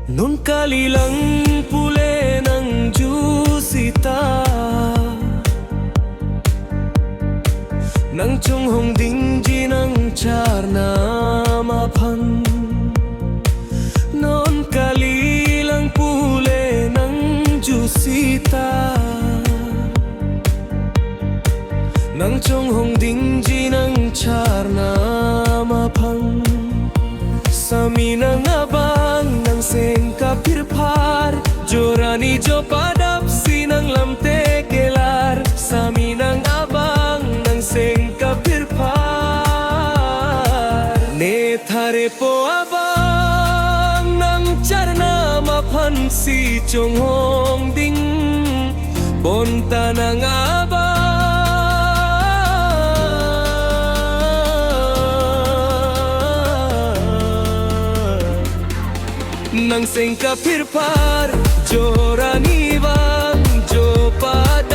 Nun kalilang pule ng jusita Nang chung hong ding ji ng char na mapan Non kalilang pule ng jusita Nang chung hong ding ji ng char na mapan Sami nang abang ng sengka pirpar Jorani jo padap sinang lamte kelar Sami nang abang ng sengka pirpar Ne thare po abang ng charna mapan si chong hong ding Bonta nang abang Nang sengka pirpar Jorani bang jo pad